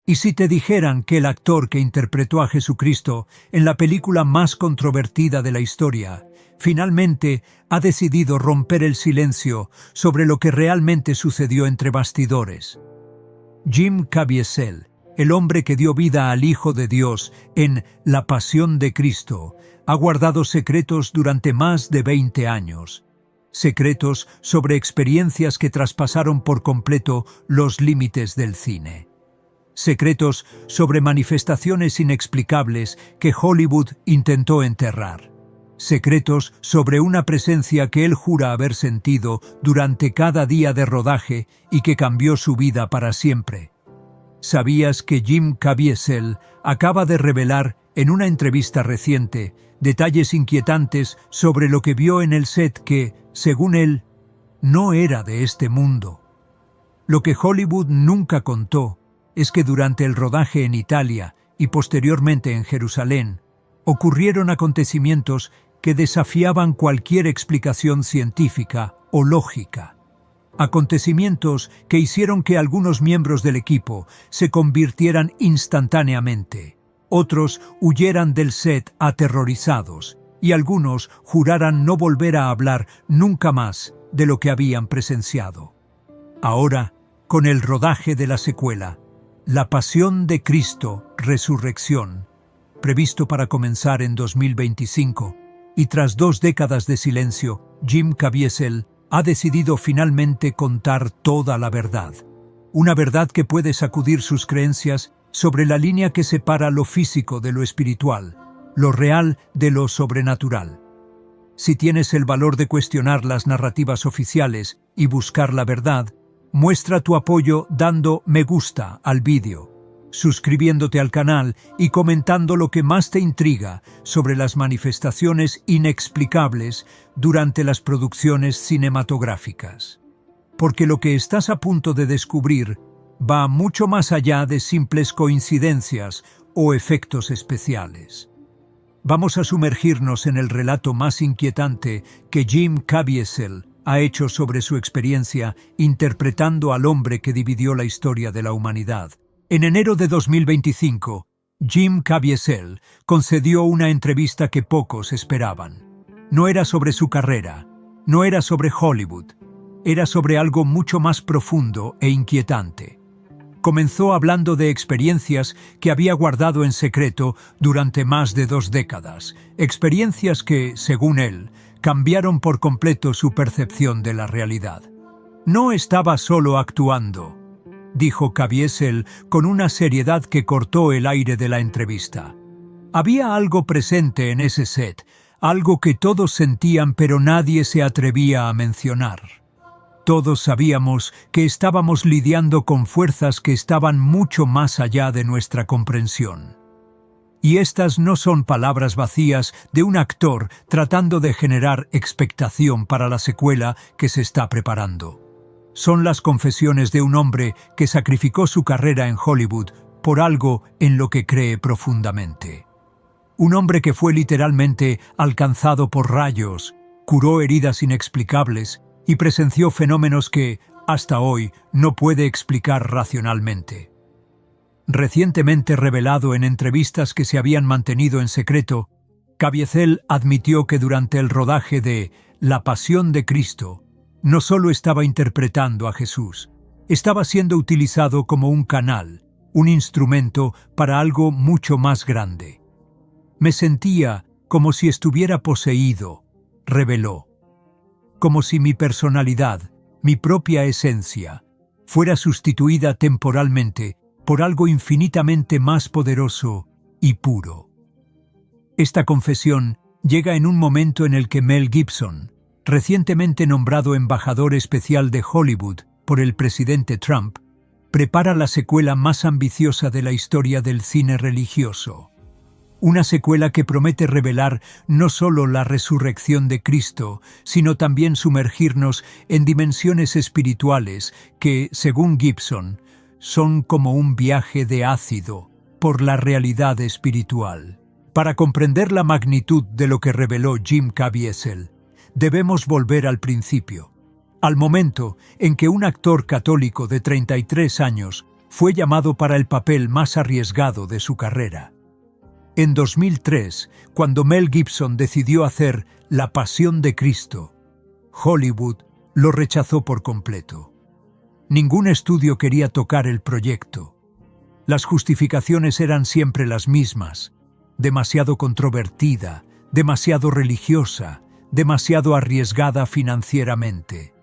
¿Y si te dijeran que el actor que interpretó a Jesucristo en la película más controvertida de la historia, finalmente ha decidido romper el silencio sobre lo que realmente sucedió entre bastidores? Jim Caviezel, el hombre que dio vida al Hijo de Dios en La Pasión de Cristo, ha guardado secretos durante más de 20 años. Secretos sobre experiencias que traspasaron por completo los límites del cine. Secretos sobre manifestaciones inexplicables que Hollywood intentó enterrar. Secretos sobre una presencia que él jura haber sentido durante cada día de rodaje y que cambió su vida para siempre. ¿Sabías que Jim Caviezel acaba de revelar en una entrevista reciente detalles inquietantes sobre lo que vio en el set que, según él, no era de este mundo? Lo que Hollywood nunca contó es que durante el rodaje en Italia y posteriormente en Jerusalén, ocurrieron acontecimientos que desafiaban cualquier explicación científica o lógica. Acontecimientos que hicieron que algunos miembros del equipo se convirtieran instantáneamente, otros huyeran del set aterrorizados y algunos juraran no volver a hablar nunca más de lo que habían presenciado. Ahora, con el rodaje de la secuela, La Pasión de Cristo, Resurrección, previsto para comenzar en 2025, y tras 2 décadas de silencio, Jim Caviezel ha decidido finalmente contar toda la verdad. Una verdad que puede sacudir sus creencias sobre la línea que separa lo físico de lo espiritual, lo real de lo sobrenatural. Si tienes el valor de cuestionar las narrativas oficiales y buscar la verdad, muestra tu apoyo dando me gusta al vídeo, suscribiéndote al canal y comentando lo que más te intriga sobre las manifestaciones inexplicables durante las producciones cinematográficas. Porque lo que estás a punto de descubrir va mucho más allá de simples coincidencias o efectos especiales. Vamos a sumergirnos en el relato más inquietante que Jim Caviezel ha hecho sobre su experiencia interpretando al hombre que dividió la historia de la humanidad. En enero de 2025, Jim Caviezel concedió una entrevista que pocos esperaban. No era sobre su carrera, no era sobre Hollywood, era sobre algo mucho más profundo e inquietante. Comenzó hablando de experiencias que había guardado en secreto durante más de 2 décadas, experiencias que, según él, cambiaron por completo su percepción de la realidad. No estaba solo actuando, dijo Caviezel con una seriedad que cortó el aire de la entrevista. Había algo presente en ese set, algo que todos sentían pero nadie se atrevía a mencionar. Todos sabíamos que estábamos lidiando con fuerzas que estaban mucho más allá de nuestra comprensión. Y estas no son palabras vacías de un actor tratando de generar expectación para la secuela que se está preparando. Son las confesiones de un hombre que sacrificó su carrera en Hollywood por algo en lo que cree profundamente. Un hombre que fue literalmente alcanzado por rayos, curó heridas inexplicables y presenció fenómenos que, hasta hoy, no puede explicar racionalmente. Recientemente revelado en entrevistas que se habían mantenido en secreto, Caviezel admitió que durante el rodaje de La Pasión de Cristo, no solo estaba interpretando a Jesús, estaba siendo utilizado como un canal, un instrumento para algo mucho más grande. Me sentía como si estuviera poseído, reveló. Como si mi personalidad, mi propia esencia, fuera sustituida temporalmente por algo infinitamente más poderoso y puro. Esta confesión llega en un momento en el que Mel Gibson, recientemente nombrado embajador especial de Hollywood por el presidente Trump, prepara la secuela más ambiciosa de la historia del cine religioso. Una secuela que promete revelar no solo la resurrección de Cristo, sino también sumergirnos en dimensiones espirituales que, según Gibson, son como un viaje de ácido por la realidad espiritual. Para comprender la magnitud de lo que reveló Jim Caviezel, debemos volver al principio, al momento en que un actor católico de 33 años fue llamado para el papel más arriesgado de su carrera. En 2003, cuando Mel Gibson decidió hacer La Pasión de Cristo, Hollywood lo rechazó por completo. Ningún estudio quería tocar el proyecto. Las justificaciones eran siempre las mismas: demasiado controvertida, demasiado religiosa, demasiado arriesgada financieramente.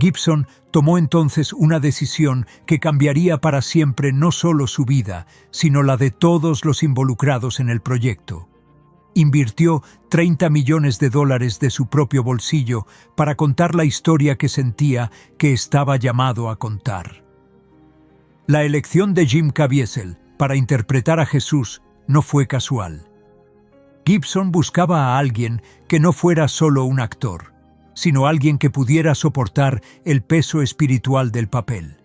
Gibson tomó entonces una decisión que cambiaría para siempre no solo su vida, sino la de todos los involucrados en el proyecto. Invirtió $30 millones de su propio bolsillo para contar la historia que sentía que estaba llamado a contar. La elección de Jim Caviezel para interpretar a Jesús no fue casual. Gibson buscaba a alguien que no fuera solo un actor, sino alguien que pudiera soportar el peso espiritual del papel.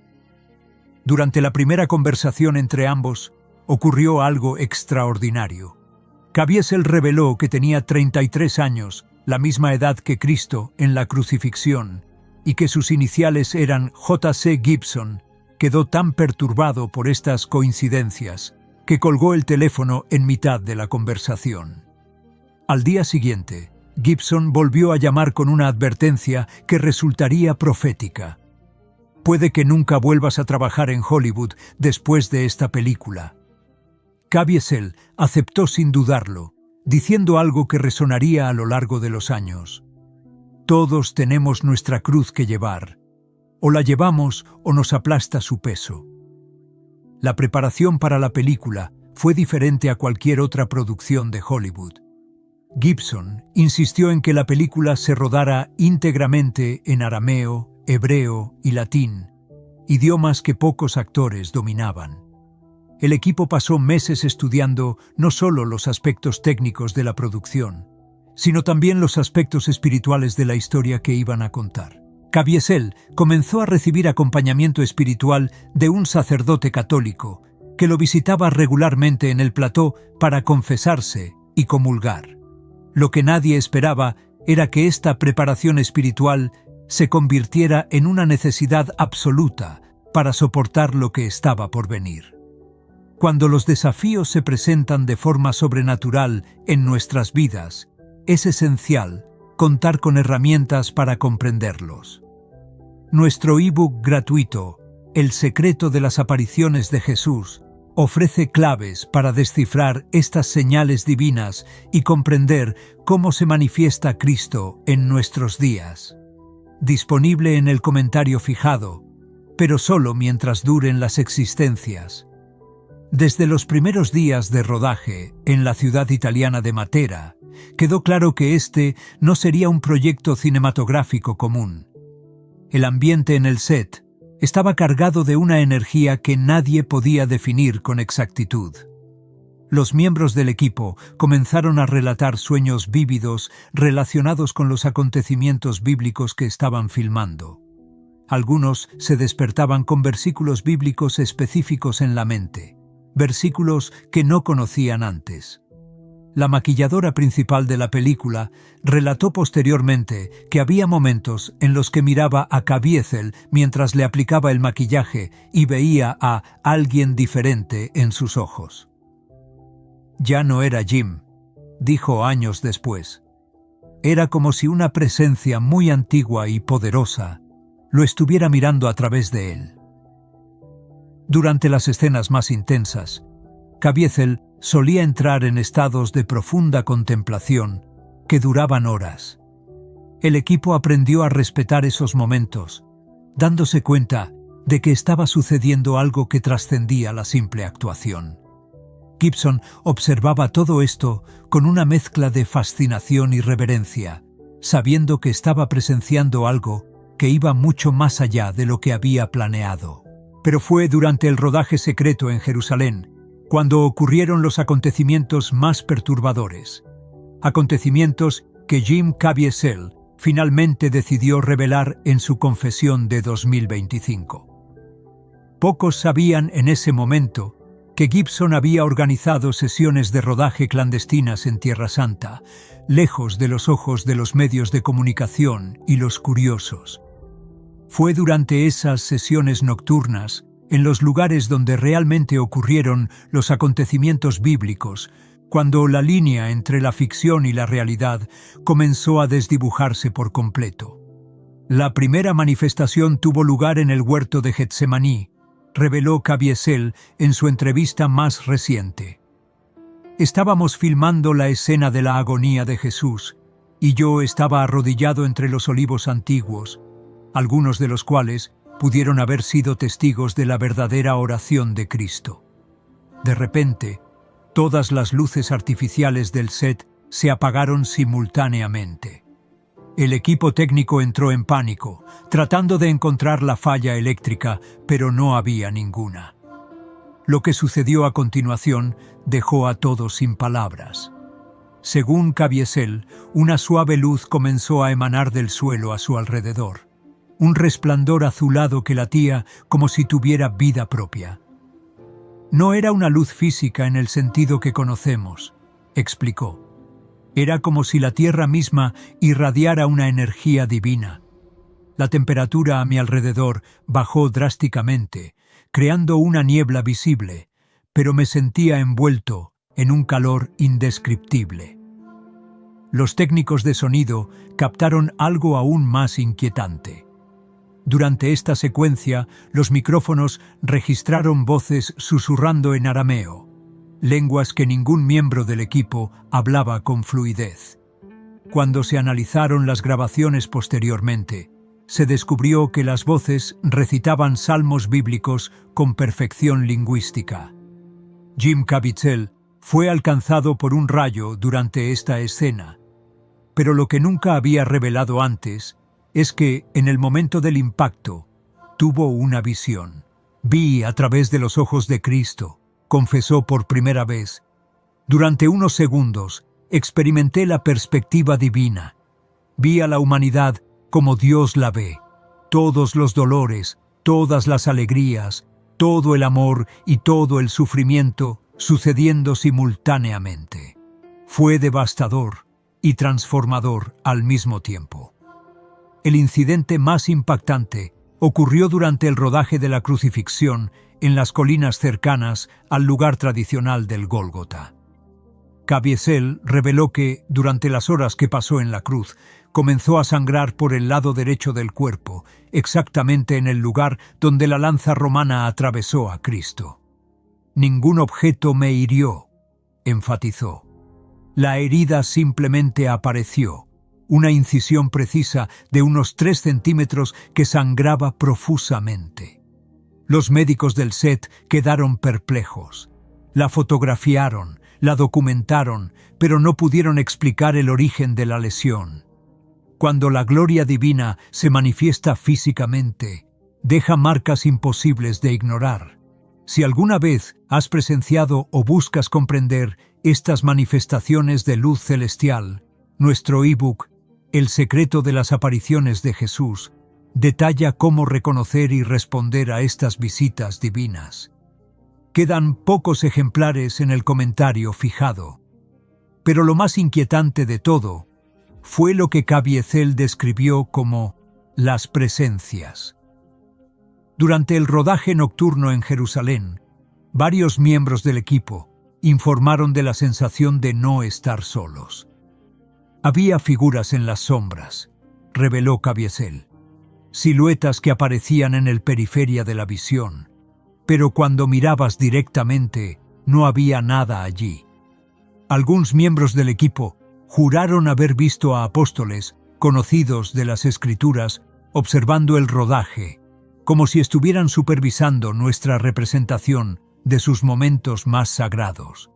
Durante la primera conversación entre ambos, ocurrió algo extraordinario. Caviezel reveló que tenía 33 años, la misma edad que Cristo en la crucifixión, y que sus iniciales eran J.C. Gibson. Quedó tan perturbado por estas coincidencias que colgó el teléfono en mitad de la conversación. Al día siguiente, Gibson volvió a llamar con una advertencia que resultaría profética. Puede que nunca vuelvas a trabajar en Hollywood después de esta película. Caviezel aceptó sin dudarlo, diciendo algo que resonaría a lo largo de los años. Todos tenemos nuestra cruz que llevar. O la llevamos o nos aplasta su peso. La preparación para la película fue diferente a cualquier otra producción de Hollywood. Gibson insistió en que la película se rodara íntegramente en arameo, hebreo y latín, idiomas que pocos actores dominaban. El equipo pasó meses estudiando no solo los aspectos técnicos de la producción, sino también los aspectos espirituales de la historia que iban a contar. Caviezel comenzó a recibir acompañamiento espiritual de un sacerdote católico que lo visitaba regularmente en el plató para confesarse y comulgar. Lo que nadie esperaba era que esta preparación espiritual se convirtiera en una necesidad absoluta para soportar lo que estaba por venir. Cuando los desafíos se presentan de forma sobrenatural en nuestras vidas, es esencial contar con herramientas para comprenderlos. Nuestro ebook gratuito, El secreto de las apariciones de Jesús, ofrece claves para descifrar estas señales divinas y comprender cómo se manifiesta Cristo en nuestros días. Disponible en el comentario fijado, pero solo mientras duren las existencias. Desde los primeros días de rodaje en la ciudad italiana de Matera, quedó claro que este no sería un proyecto cinematográfico común. El ambiente en el set estaba cargado de una energía que nadie podía definir con exactitud. Los miembros del equipo comenzaron a relatar sueños vívidos relacionados con los acontecimientos bíblicos que estaban filmando. Algunos se despertaban con versículos bíblicos específicos en la mente, versículos que no conocían antes. La maquilladora principal de la película relató posteriormente que había momentos en los que miraba a Caviezel mientras le aplicaba el maquillaje y veía a alguien diferente en sus ojos. Ya no era Jim, dijo años después. Era como si una presencia muy antigua y poderosa lo estuviera mirando a través de él. Durante las escenas más intensas, Caviezel solía entrar en estados de profunda contemplación que duraban horas. El equipo aprendió a respetar esos momentos, dándose cuenta de que estaba sucediendo algo que trascendía la simple actuación. Gibson observaba todo esto con una mezcla de fascinación y reverencia, sabiendo que estaba presenciando algo que iba mucho más allá de lo que había planeado. Pero fue durante el rodaje secreto en Jerusalén cuando ocurrieron los acontecimientos más perturbadores. Acontecimientos que Jim Caviezel finalmente decidió revelar en su confesión de 2025. Pocos sabían en ese momento que Gibson había organizado sesiones de rodaje clandestinas en Tierra Santa, lejos de los ojos de los medios de comunicación y los curiosos. Fue durante esas sesiones nocturnas en los lugares donde realmente ocurrieron los acontecimientos bíblicos, cuando la línea entre la ficción y la realidad comenzó a desdibujarse por completo. La primera manifestación tuvo lugar en el huerto de Getsemaní, reveló Caviezel en su entrevista más reciente. Estábamos filmando la escena de la agonía de Jesús, y yo estaba arrodillado entre los olivos antiguos, algunos de los cuales pudieron haber sido testigos de la verdadera oración de Cristo. De repente, todas las luces artificiales del set se apagaron simultáneamente. El equipo técnico entró en pánico, tratando de encontrar la falla eléctrica, pero no había ninguna. Lo que sucedió a continuación dejó a todos sin palabras. Según Caviezel, una suave luz comenzó a emanar del suelo a su alrededor. Un resplandor azulado que latía como si tuviera vida propia. No era una luz física en el sentido que conocemos, explicó. Era como si la tierra misma irradiara una energía divina. La temperatura a mi alrededor bajó drásticamente, creando una niebla visible, pero me sentía envuelto en un calor indescriptible. Los técnicos de sonido captaron algo aún más inquietante. Durante esta secuencia, los micrófonos registraron voces susurrando en arameo, lenguas que ningún miembro del equipo hablaba con fluidez. Cuando se analizaron las grabaciones posteriormente, se descubrió que las voces recitaban salmos bíblicos con perfección lingüística. Jim Caviezel fue alcanzado por un rayo durante esta escena, pero lo que nunca había revelado antes es que, en el momento del impacto, tuvo una visión. Vi a través de los ojos de Cristo, confesó por primera vez. Durante unos segundos, experimenté la perspectiva divina. Vi a la humanidad como Dios la ve. Todos los dolores, todas las alegrías, todo el amor y todo el sufrimiento sucediendo simultáneamente. Fue devastador y transformador al mismo tiempo. El incidente más impactante ocurrió durante el rodaje de la crucifixión en las colinas cercanas al lugar tradicional del Gólgota. Caviezel reveló que, durante las horas que pasó en la cruz, comenzó a sangrar por el lado derecho del cuerpo, exactamente en el lugar donde la lanza romana atravesó a Cristo. «Ningún objeto me hirió», enfatizó. «La herida simplemente apareció, una incisión precisa de unos 3 centímetros que sangraba profusamente». Los médicos del set quedaron perplejos. La fotografiaron, la documentaron, pero no pudieron explicar el origen de la lesión. Cuando la gloria divina se manifiesta físicamente, deja marcas imposibles de ignorar. Si alguna vez has presenciado o buscas comprender estas manifestaciones de luz celestial, nuestro ebook, El secreto de las apariciones de Jesús, detalla cómo reconocer y responder a estas visitas divinas. Quedan pocos ejemplares en el comentario fijado. Pero lo más inquietante de todo fue lo que Caviezel describió como las presencias. Durante el rodaje nocturno en Jerusalén, varios miembros del equipo informaron de la sensación de no estar solos. Había figuras en las sombras, reveló Caviezel, siluetas que aparecían en el periferia de la visión, pero cuando mirabas directamente no había nada allí. Algunos miembros del equipo juraron haber visto a apóstoles conocidos de las Escrituras observando el rodaje, como si estuvieran supervisando nuestra representación de sus momentos más sagrados.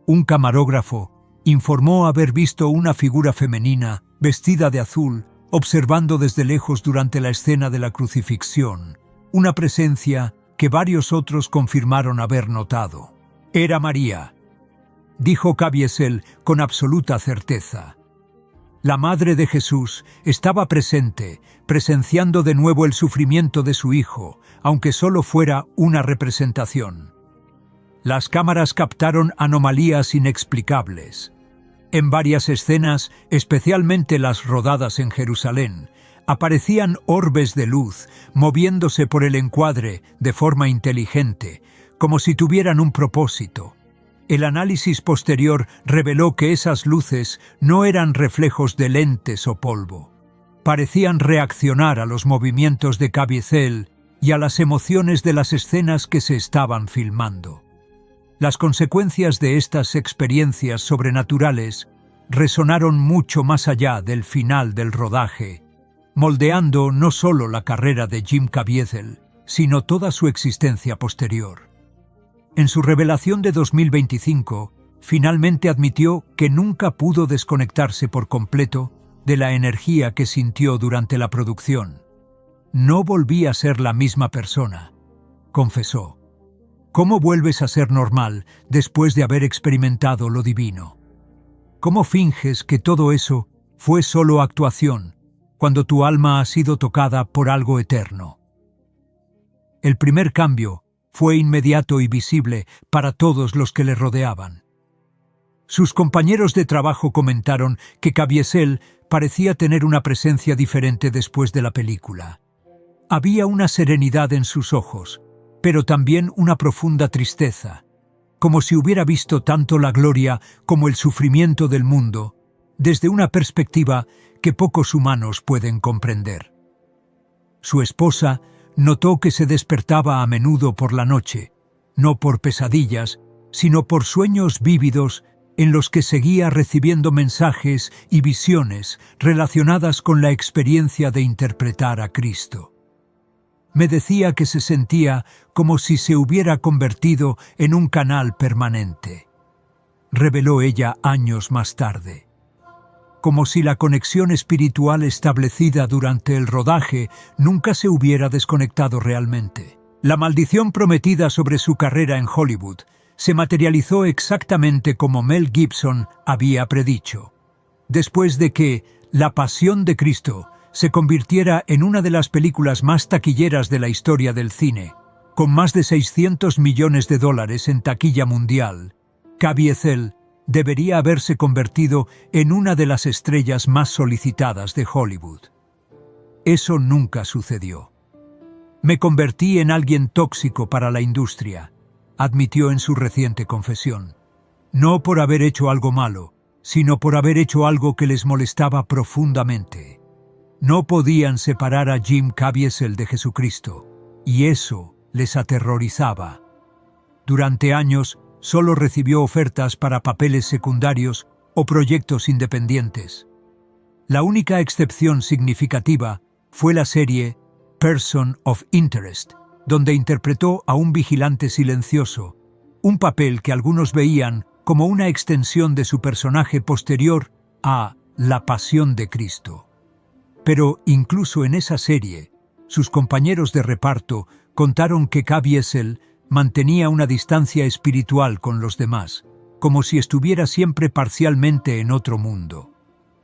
Un camarógrafo informó haber visto una figura femenina vestida de azul observando desde lejos durante la escena de la crucifixión, una presencia que varios otros confirmaron haber notado. «Era María», dijo Caviezel con absoluta certeza. La madre de Jesús estaba presente, presenciando de nuevo el sufrimiento de su hijo, aunque solo fuera una representación. Las cámaras captaron anomalías inexplicables. En varias escenas, especialmente las rodadas en Jerusalén, aparecían orbes de luz moviéndose por el encuadre de forma inteligente, como si tuvieran un propósito. El análisis posterior reveló que esas luces no eran reflejos de lentes o polvo. Parecían reaccionar a los movimientos de Caviezel y a las emociones de las escenas que se estaban filmando. Las consecuencias de estas experiencias sobrenaturales resonaron mucho más allá del final del rodaje, moldeando no solo la carrera de Jim Caviezel, sino toda su existencia posterior. En su revelación de 2025, finalmente admitió que nunca pudo desconectarse por completo de la energía que sintió durante la producción. No volví a ser la misma persona, confesó. ¿Cómo vuelves a ser normal después de haber experimentado lo divino? ¿Cómo finges que todo eso fue solo actuación, cuando tu alma ha sido tocada por algo eterno? El primer cambio fue inmediato y visible para todos los que le rodeaban. Sus compañeros de trabajo comentaron que Caviezel parecía tener una presencia diferente después de la película. Había una serenidad en sus ojos, pero también una profunda tristeza, como si hubiera visto tanto la gloria como el sufrimiento del mundo, desde una perspectiva que pocos humanos pueden comprender. Su esposa notó que se despertaba a menudo por la noche, no por pesadillas, sino por sueños vívidos en los que seguía recibiendo mensajes y visiones relacionadas con la experiencia de interpretar a Cristo. Me decía que se sentía como si se hubiera convertido en un canal permanente, reveló ella años más tarde. Como si la conexión espiritual establecida durante el rodaje nunca se hubiera desconectado realmente. La maldición prometida sobre su carrera en Hollywood se materializó exactamente como Mel Gibson había predicho. Después de que La Pasión de Cristo se convirtiera en una de las películas más taquilleras de la historia del cine, con más de $600 millones en taquilla mundial, Caviezel debería haberse convertido en una de las estrellas más solicitadas de Hollywood. Eso nunca sucedió. Me convertí en alguien tóxico para la industria, admitió en su reciente confesión. No por haber hecho algo malo, sino por haber hecho algo que les molestaba profundamente. No podían separar a Jim Caviezel de Jesucristo, y eso les aterrorizaba. Durante años, solo recibió ofertas para papeles secundarios o proyectos independientes. La única excepción significativa fue la serie Person of Interest, donde interpretó a un vigilante silencioso, un papel que algunos veían como una extensión de su personaje posterior a La Pasión de Cristo. Pero incluso en esa serie, sus compañeros de reparto contaron que Caviezel mantenía una distancia espiritual con los demás, como si estuviera siempre parcialmente en otro mundo.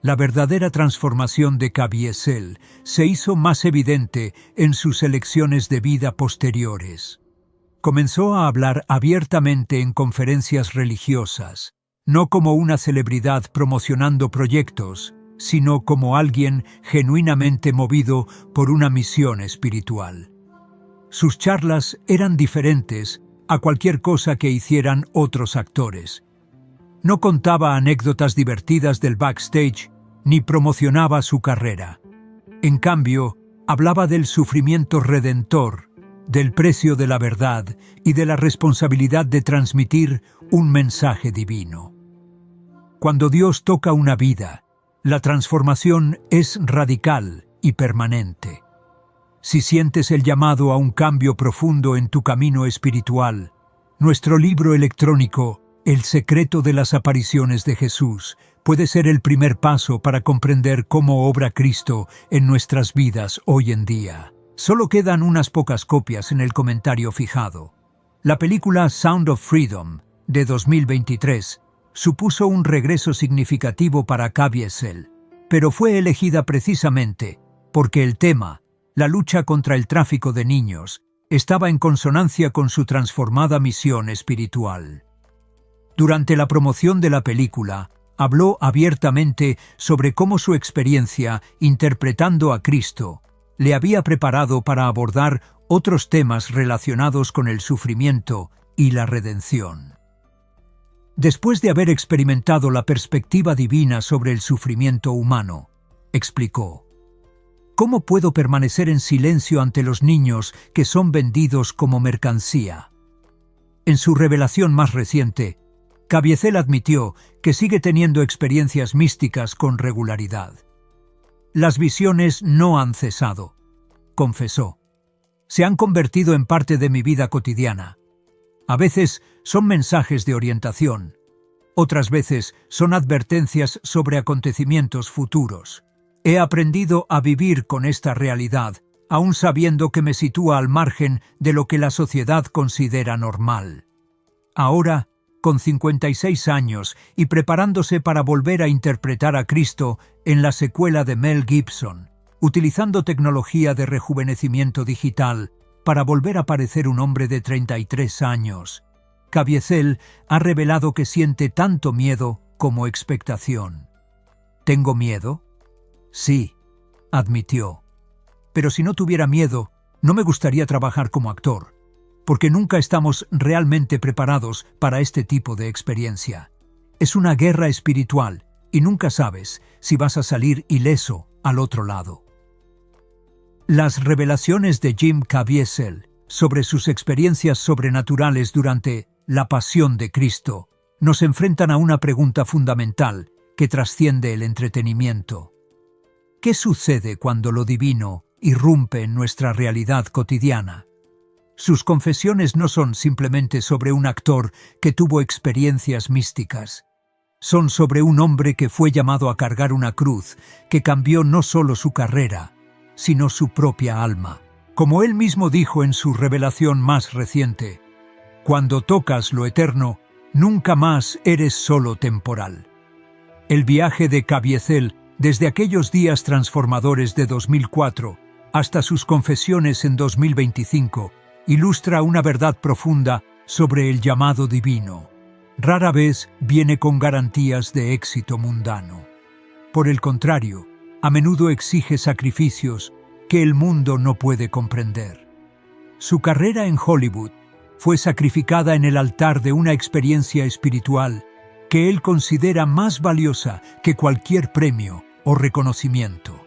La verdadera transformación de Caviezel se hizo más evidente en sus elecciones de vida posteriores. Comenzó a hablar abiertamente en conferencias religiosas, no como una celebridad promocionando proyectos, sino como alguien genuinamente movido por una misión espiritual. Sus charlas eran diferentes a cualquier cosa que hicieran otros actores. No contaba anécdotas divertidas del backstage ni promocionaba su carrera. En cambio, hablaba del sufrimiento redentor, del precio de la verdad y de la responsabilidad de transmitir un mensaje divino. Cuando Dios toca una vida, la transformación es radical y permanente. Si sientes el llamado a un cambio profundo en tu camino espiritual, nuestro libro electrónico, El secreto de las apariciones de Jesús, puede ser el primer paso para comprender cómo obra Cristo en nuestras vidas hoy en día. Solo quedan unas pocas copias en el comentario fijado. La película Sound of Freedom, de 2023, supuso un regreso significativo para Caviezel, pero fue elegida precisamente porque el tema, la lucha contra el tráfico de niños, estaba en consonancia con su transformada misión espiritual. Durante la promoción de la película, habló abiertamente sobre cómo su experiencia interpretando a Cristo le había preparado para abordar otros temas relacionados con el sufrimiento y la redención. Después de haber experimentado la perspectiva divina sobre el sufrimiento humano, explicó: ¿cómo puedo permanecer en silencio ante los niños que son vendidos como mercancía? En su revelación más reciente, Caviezel admitió que sigue teniendo experiencias místicas con regularidad. Las visiones no han cesado, confesó. Se han convertido en parte de mi vida cotidiana. A veces son mensajes de orientación, otras veces son advertencias sobre acontecimientos futuros. He aprendido a vivir con esta realidad, aun sabiendo que me sitúa al margen de lo que la sociedad considera normal. Ahora, con 56 años y preparándose para volver a interpretar a Cristo en la secuela de Mel Gibson, utilizando tecnología de rejuvenecimiento digital para volver a parecer un hombre de 33 años, Caviezel ha revelado que siente tanto miedo como expectación. ¿Tengo miedo? Sí, admitió. Pero si no tuviera miedo, no me gustaría trabajar como actor, porque nunca estamos realmente preparados para este tipo de experiencia. Es una guerra espiritual y nunca sabes si vas a salir ileso al otro lado. Las revelaciones de Jim Caviezel sobre sus experiencias sobrenaturales durante la Pasión de Cristo nos enfrentan a una pregunta fundamental que trasciende el entretenimiento. ¿Qué sucede cuando lo divino irrumpe en nuestra realidad cotidiana? Sus confesiones no son simplemente sobre un actor que tuvo experiencias místicas. Son sobre un hombre que fue llamado a cargar una cruz que cambió no solo su carrera, sino su propia alma. Como él mismo dijo en su revelación más reciente: cuando tocas lo eterno, nunca más eres solo temporal. El viaje de Caviezel, desde aquellos días transformadores de 2004 hasta sus confesiones en 2025, ilustra una verdad profunda sobre el llamado divino. Rara vez viene con garantías de éxito mundano. Por el contrario, a menudo exige sacrificios que el mundo no puede comprender. Su carrera en Hollywood fue sacrificada en el altar de una experiencia espiritual que él considera más valiosa que cualquier premio o reconocimiento.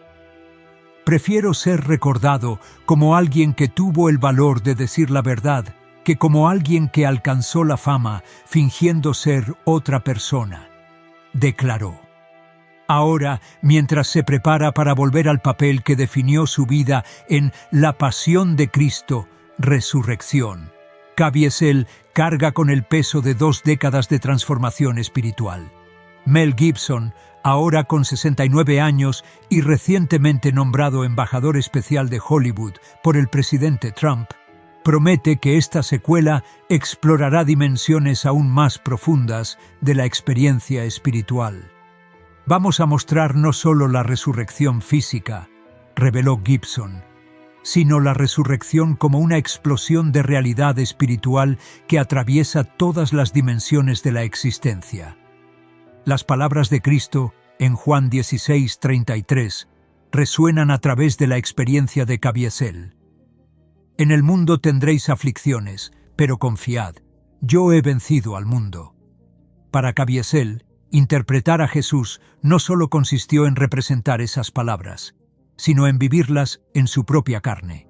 Prefiero ser recordado como alguien que tuvo el valor de decir la verdad que como alguien que alcanzó la fama fingiendo ser otra persona, declaró. Ahora, mientras se prepara para volver al papel que definió su vida en La Pasión de Cristo, Resurrección, Caviezel carga con el peso de 2 décadas de transformación espiritual. Mel Gibson, ahora con 69 años y recientemente nombrado embajador especial de Hollywood por el presidente Trump, promete que esta secuela explorará dimensiones aún más profundas de la experiencia espiritual. Vamos a mostrar no solo la resurrección física, reveló Gibson, sino la resurrección como una explosión de realidad espiritual que atraviesa todas las dimensiones de la existencia. Las palabras de Cristo en Juan 16:33 resuenan a través de la experiencia de Caviezel. En el mundo tendréis aflicciones, pero confiad, yo he vencido al mundo. Para Caviezel, interpretar a Jesús no solo consistió en representar esas palabras, sino en vivirlas en su propia carne.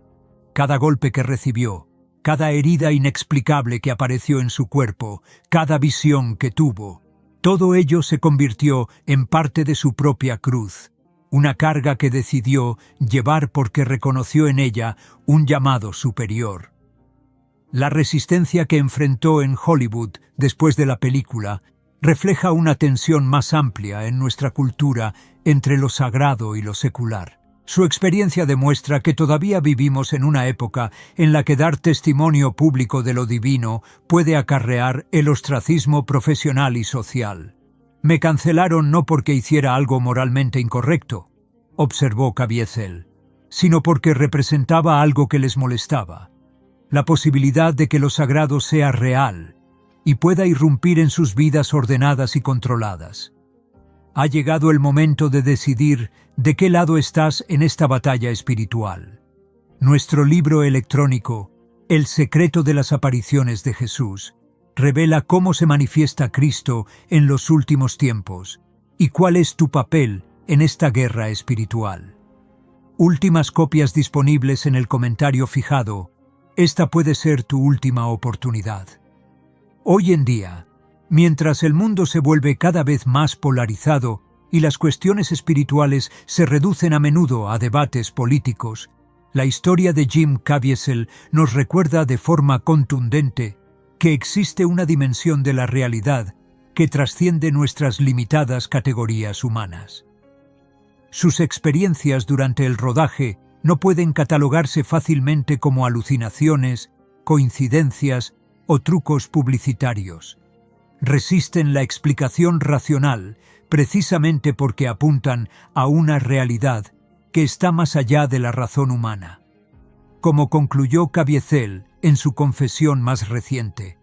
Cada golpe que recibió, cada herida inexplicable que apareció en su cuerpo, cada visión que tuvo, todo ello se convirtió en parte de su propia cruz, una carga que decidió llevar porque reconoció en ella un llamado superior. La resistencia que enfrentó en Hollywood después de la película refleja una tensión más amplia en nuestra cultura entre lo sagrado y lo secular. Su experiencia demuestra que todavía vivimos en una época en la que dar testimonio público de lo divino puede acarrear el ostracismo profesional y social. Me cancelaron no porque hiciera algo moralmente incorrecto, observó Caviezel, sino porque representaba algo que les molestaba, la posibilidad de que lo sagrado sea real y pueda irrumpir en sus vidas ordenadas y controladas. Ha llegado el momento de decidir de qué lado estás en esta batalla espiritual. Nuestro libro electrónico, El secreto de las apariciones de Jesús, revela cómo se manifiesta Cristo en los últimos tiempos y cuál es tu papel en esta guerra espiritual. Últimas copias disponibles en el comentario fijado. Esta puede ser tu última oportunidad. Hoy en día, mientras el mundo se vuelve cada vez más polarizado y las cuestiones espirituales se reducen a menudo a debates políticos, la historia de Jim Caviezel nos recuerda de forma contundente que existe una dimensión de la realidad que trasciende nuestras limitadas categorías humanas. Sus experiencias durante el rodaje no pueden catalogarse fácilmente como alucinaciones, coincidencias o trucos publicitarios. Resisten la explicación racional precisamente porque apuntan a una realidad que está más allá de la razón humana. Como concluyó Caviezel en su confesión más reciente: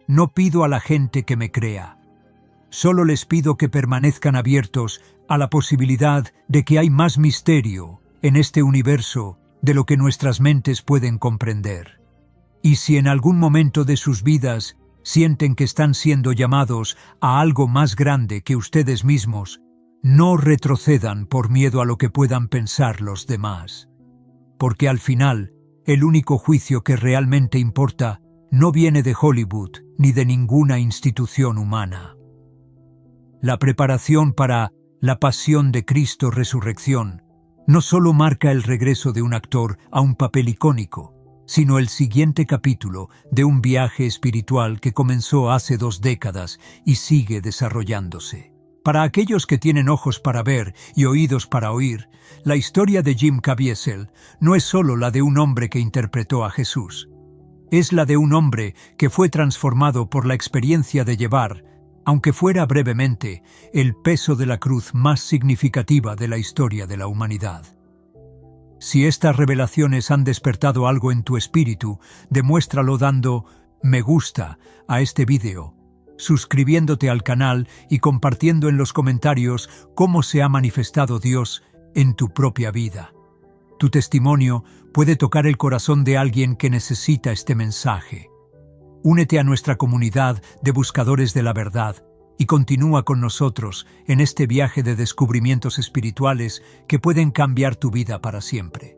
no pido a la gente que me crea, solo les pido que permanezcan abiertos a la posibilidad de que hay más misterio en este universo de lo que nuestras mentes pueden comprender. Y si en algún momento de sus vidas sienten que están siendo llamados a algo más grande que ustedes mismos, no retrocedan por miedo a lo que puedan pensar los demás. Porque al final, el único juicio que realmente importa no viene de Hollywood ni de ninguna institución humana. La preparación para La Pasión de Cristo Resurrección no solo marca el regreso de un actor a un papel icónico, sino el siguiente capítulo de un viaje espiritual que comenzó hace 2 décadas y sigue desarrollándose. Para aquellos que tienen ojos para ver y oídos para oír, la historia de Jim Caviezel no es solo la de un hombre que interpretó a Jesús. Es la de un hombre que fue transformado por la experiencia de llevar, aunque fuera brevemente, el peso de la cruz más significativa de la historia de la humanidad. Si estas revelaciones han despertado algo en tu espíritu, demuéstralo dando me gusta a este vídeo, suscribiéndote al canal y compartiendo en los comentarios cómo se ha manifestado Dios en tu propia vida. Tu testimonio puede tocar el corazón de alguien que necesita este mensaje. Únete a nuestra comunidad de buscadores de la verdad y continúa con nosotros en este viaje de descubrimientos espirituales que pueden cambiar tu vida para siempre.